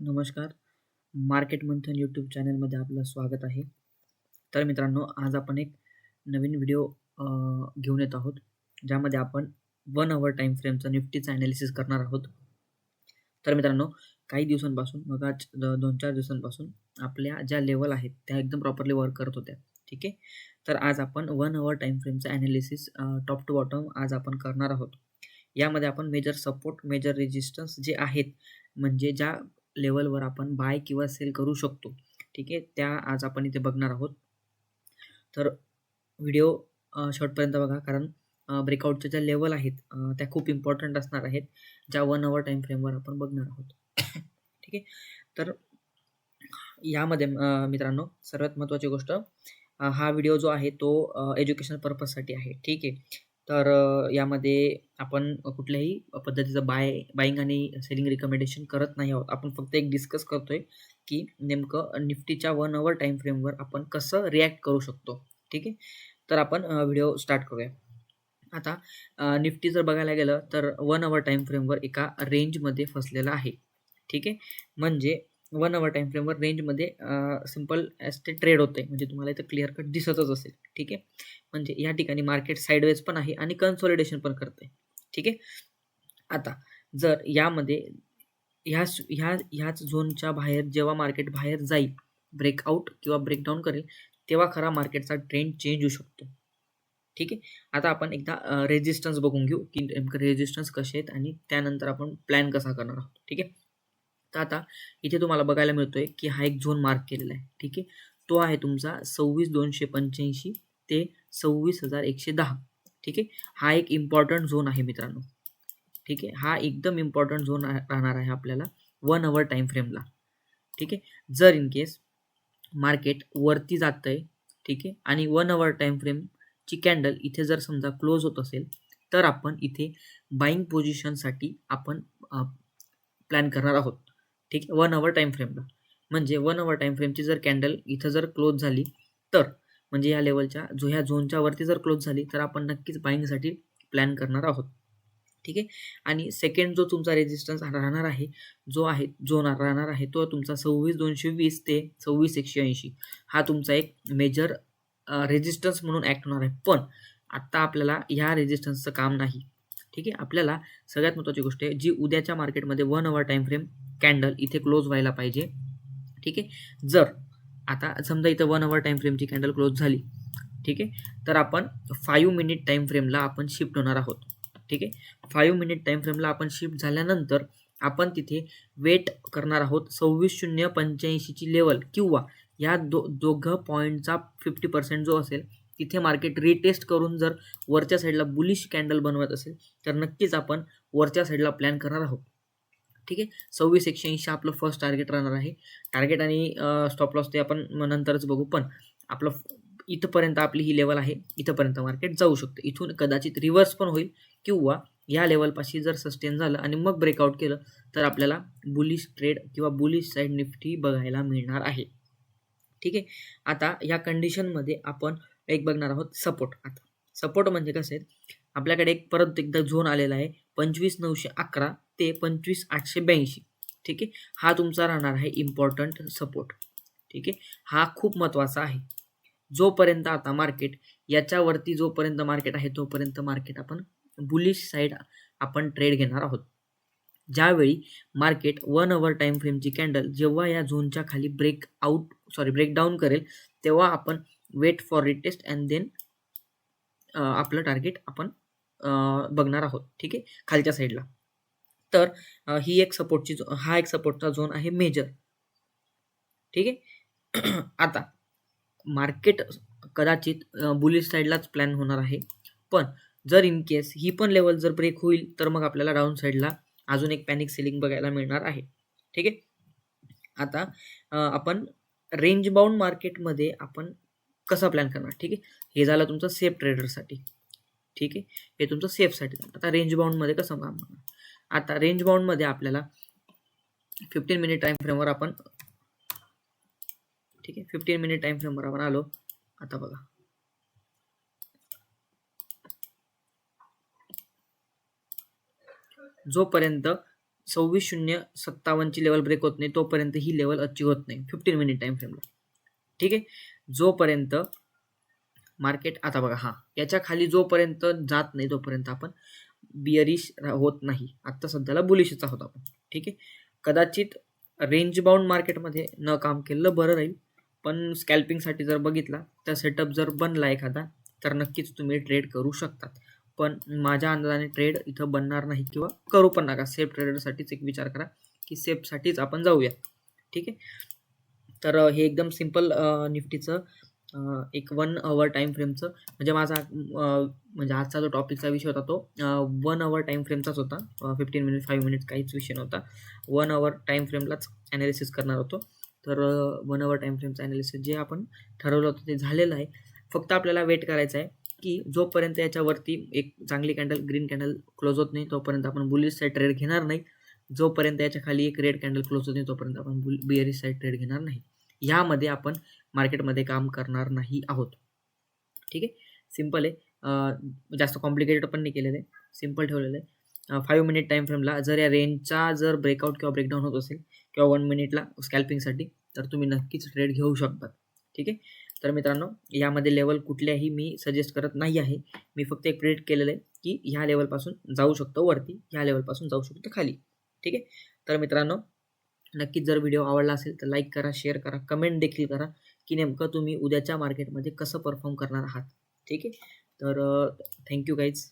नमस्कार. मार्केट मंथन यूट्यूब चॅनलमध्ये आपलं स्वागत आहे. तर मित्रांनो, आज आपण एक नवीन व्हिडिओ घेऊन येत आहोत, ज्यामध्ये आपण 1 अवर टाईम फ्रेमचं निफ्टीचं ॲनालिसिस करणार आहोत. तर मित्रांनो, काही दिवसांपासून आज 2-4 दिवसांपासून आपल्या ज्या लेवल आहेत, त्या एकदम प्रॉपरली वर्क करत होत्या. ठीक आहे. तर आज आपण 1 अवर टाईम फ्रेमचं ॲनालिसिस टॉप टू बॉटम आज आपण करणार आहोत. यामध्ये आपण मेजर सपोर्ट, मेजर रेजिस्टन्स जे आहेत, म्हणजे ज्या लेवलवर आपण बाय किंवा सेल करू शकतो, ठीक आहे, त्या आज आपण इथे बघणार आहोत. तर व्हिडिओ शेवटपर्यंत बघा, कारण ब्रेकआउटच्या ज्या लेवल आहेत त्या खूप इम्पॉर्टंट असणार आहेत, ज्या 1 अवर टाईम फ्रेमवर आपण बघणार आहोत. ठीक आहे. तर यामध्ये मित्रांनो, सर्वात महत्त्वाची गोष्ट, हा व्हिडिओ जो आहे तो एज्युकेशन पर्पजसाठी आहे. ठीक आहे. तर यामध्ये आपण कुठल्याही पद्धतीचं बाईंग आणि सेलिंग रिकमेंडेशन करत नाही आहोत. आपण फक्त एक डिस्कस करतोय की नेमकं निफ्टीच्या 1 अवर टाईम फ्रेमवर आपण कसं रिॲक्ट करू शकतो. ठीक आहे. तर आपण व्हिडिओ स्टार्ट करूया. आता निफ्टी जर बघायला गेलं तर 1 अवर टाईम फ्रेमवर एका रेंजमध्ये फसलेला आहे. ठीक आहे. म्हणजे 1 अवर टाईम फ्रेमवर रेंजमध्ये सिंपल ॲज ते ट्रेड होतंय. म्हणजे तुम्हाला इथं क्लिअर कट दिसतच असेल. ठीक आहे. म्हणजे या ठिकाणी मार्केट साइडवेज पण आहे आणि कन्सोलिडेशन पण करतंय. ठीक आहे. आता जर यामध्ये ह्याच झोनच्या बाहेर जेव्हा मार्केट बाहेर जाईल, ब्रेकआउट किंवा ब्रेकडाऊन करेल, तेव्हा खरा मार्केटचा ट्रेंड चेंज होऊ शकतो. ठीक आहे. आता आपण एकदा रेझिस्टन्स बघून घेऊ, की नेमकं रेझिस्टन्स कसे आहेत आणि त्यानंतर आपण प्लॅन कसा करणार आहोत. ठीक आहे. तर आता इथे तुम्हाला बघायला मिळतोय, की हा एक झोन मार्क केलेला आहे. ठीक आहे. तो आहे तुमचा 26,285 ते 26,110. ठीक आहे. हा एक इम्पॉर्टंट झोन आहे मित्रांनो. ठीक आहे. हा एकदम इम्पॉर्टंट झोन राहणार आहे आपल्याला 1 अवर टाईम फ्रेमला. ठीक आहे. जर इन केस मार्केट वरती जातंय, ठीक आहे, आणि 1 अवर टाईम फ्रेमची कॅन्डल इथे जर समजा क्लोज होत असेल, तर आपण इथे बाईंग पोझिशनसाठी आपण प्लॅन करणार आहोत. ठीक आहे. 1 अवर टाईम फ्रेमला. म्हणजे 1 अवर टाईम फ्रेमची जर कॅन्डल इथं जर क्लोज झाली, तर म्हणजे या लेवलच्या ह्या झोनच्या वरती जर क्लोज झाली, तर आपण नक्कीच बाईंगसाठी प्लॅन करणार आहोत. ठीक आहे. आणि सेकंड जो तुमचा रेझिस्टन्स राहणार आहे, जो राहणार आहे, तो तुमचा 26,220 ते 26,180 हा तुमचा एक मेजर रेझिस्टन्स म्हणून ॲक्ट होणार आहे. पण आत्ता आपल्याला ह्या रेझिस्टन्सचं काम नाही. ठीक आहे. आपल्याला सगळ्यात महत्त्वाची गोष्ट आहे, जी उद्याच्या मार्केटमध्ये 1 अवर टाईम फ्रेम कॅन्डल इथे क्लोज व्हायला पाहिजे. ठीक आहे. जर आता समजा इथं 1 अवर टाईम फ्रेमची कॅन्डल क्लोज झाली, ठीक आहे, तर आपण 5 मिनिट टाईम फ्रेमला आपण शिफ्ट होणार आहोत. ठीक आहे. 5 मिनिट टाईम फ्रेमला आपण शिफ्ट झाल्यानंतर आपण तिथे वेट करणार आहोत 26,085 ची लेवल, किंवा या दोघं पॉईंटचा 50% जो असेल, तिथे मार्केट रिटेस्ट करून जर वरच्या साईडला बुलिश कॅन्डल बनवत असेल, तर नक्कीच आपण वरच्या साईडला प्लॅन करणार आहोत. ठीक आहे. 26,180 आपलं फर्स्ट टार्गेट राहणार आहे. टार्गेट आणि स्टॉप लॉस ते आपण नंतरच बघू. पण आपलं इथपर्यंत आपली ही लेवल आहे. इथपर्यंत मार्केट जाऊ शकतं. इथून कदाचित रिव्हर्स पण होईल, किंवा या लेवलपाशी जर सस्टेन झालं आणि मग ब्रेकआउट केलं, तर आपल्याला बुलिश ट्रेड किंवा बुलिश साईड निफ्टी बघायला मिळणार आहे. ठीक आहे. आता या कंडिशनमध्ये आपण एक बघणार आहोत सपोर्ट. आता सपोर्ट म्हणजे कसं आहे, आपल्याकडे एक परत एकदा झोन आलेला आहे 25,911 ते 25,882. ठीक आहे. हा तुमचा राहणार आहे इम्पॉर्टंट सपोर्ट. ठीक आहे. हा खूप महत्त्वाचा आहे. जोपर्यंत आता मार्केट याच्यावरती जोपर्यंत मार्केट आहे, तोपर्यंत मार्केट आपण बुलिश साईड आपण ट्रेड घेणार आहोत. ज्यावेळी मार्केट 1 अवर टाईम फ्रेमची कॅन्डल जेव्हा या झोनच्या खाली ब्रेकडाऊन करेल, तेव्हा आपण wait for retest and then आपलं टार्गेट आपण बघणार आहोत. ठीक आहे. खालच्या साईडला. तर ही एक हा एक सपोर्टचा झोन आहे मेजर. ठीक आहे. आता मार्केट कदाचित बुलिश साईडलाच प्लॅन होणार आहे. पण जर इन केस ही पण लेवल जर ब्रेक होईल, तर मग आपल्याला डाऊन साईडला अजून एक पॅनिक सेलिंग बघायला मिळणार आहे. ठीक आहे. आता आपण रेंज बाउंड मार्केटमध्ये आपण कसा प्लॅन करणार. ठीक आहे. हे झालं तुमचं सेफ ट्रेडरसाठी. ठीक आहे. हे तुमचं सेफसाठी. आता रेंज बाउंडमध्ये कसं काम करणार. आता रेंज बाउंडमध्ये आपल्याला 15 मिनिट टाईम फ्रेमवर आपण, ठीक आहे, 15 मिनिट टाईम फ्रेमवर आपण आलो. आता बघा, जोपर्यंत 26,057ची लेवल ब्रेक होत नाही तोपर्यंत ही लेवल अचीव होत नाही 15 मिनिट टाइम फ्रेमला. ठीक आहे. जोपर्यंत मार्केट आता बघा हां याच्या खाली जोपर्यंत जात नाही तोपर्यंत आपण बिअरिश होत नाही. आत्ता सध्याला बुलिशच आहोत आपण. ठीक आहे. कदाचित रेंज बाउंड मार्केटमध्ये न काम केलं बरं राहील, पण स्कॅल्पिंगसाठी जर बघितला तर सेटअप जर बनला एखादा तर नक्कीच तुम्ही ट्रेड करू शकतात. पण माझ्या अंदाजाने ट्रेड इथं बनणार नाही किंवा करू पण नका. सेफ ट्रेडरसाठीच एक विचार करा की सेफसाठीच आपण जाऊया. ठीक आहे. तर हे एकदम सिंपल निफ्टीचं एक 1 आवर टाईम फ्रेमचं म्हणजे माझा म्हणजे आजचा जो टॉपिकचा विषय होता तो 1 आवर टाईम फ्रेमचाच होता. 15 मिनिट 5 मिनिट्स काहीच विषय नव्हता. 1 आवर टाईम फ्रेमलाच ॲनालिसिस करणार होतो. तर 1 आवर टाईम फ्रेमचं ॲनालिसिस जे आपण ठरवलं होतं ते झालेलं आहे. फक्त आपल्याला वेट करायचं आहे की जोपर्यंत याच्यावरती एक चांगली कॅन्डल ग्रीन कॅन्डल क्लोज होत नाही तोपर्यंत आपण बुलिश साईड ट्रेड घेणार नाही. जोपर्यंत याच्या खाली एक रेड कॅन्डल क्लोज होत नाही तोपर्यंत आपण बिअरिश साईड ट्रेड घेणार नाही. यामध्ये आपण मार्केटमध्ये काम करणार नाही आहोत. ठीक आहे. सिम्पल आहे. जास्त कॉम्प्लिकेटेड पण नाही केलेलं आहे. सिम्पल ठेवलेलं आहे. 5 मिनिट टाईम फ्रेमला जर या रेंजचा जर ब्रेकआउट किंवा ब्रेकडाऊन होत असेल किंवा 1 मिनिटला स्कॅल्पिंगसाठी तर तुम्ही नक्कीच ट्रेड घेऊ शकता. ठीक आहे. तर मित्रांनो यामध्ये लेवल कुठल्याही मी सजेस्ट करत नाही आहे. मी फक्त एक प्रेडिक्ट केलेलं आहे की ह्या लेवलपासून जाऊ शकतो वरती, ह्या लेवलपासून जाऊ शकतो खाली. ठीक आहे. तर मित्रांनो नक्कीच जर व्हिडिओ आवडला असेल तर लाईक करा, शेअर करा, कमेंट देखील करा की नेमकं तुम्ही उद्याच्या मार्केटमध्ये कसं परफॉर्म करणार आहात. ठीक आहे. तर थँक्यू गाईज.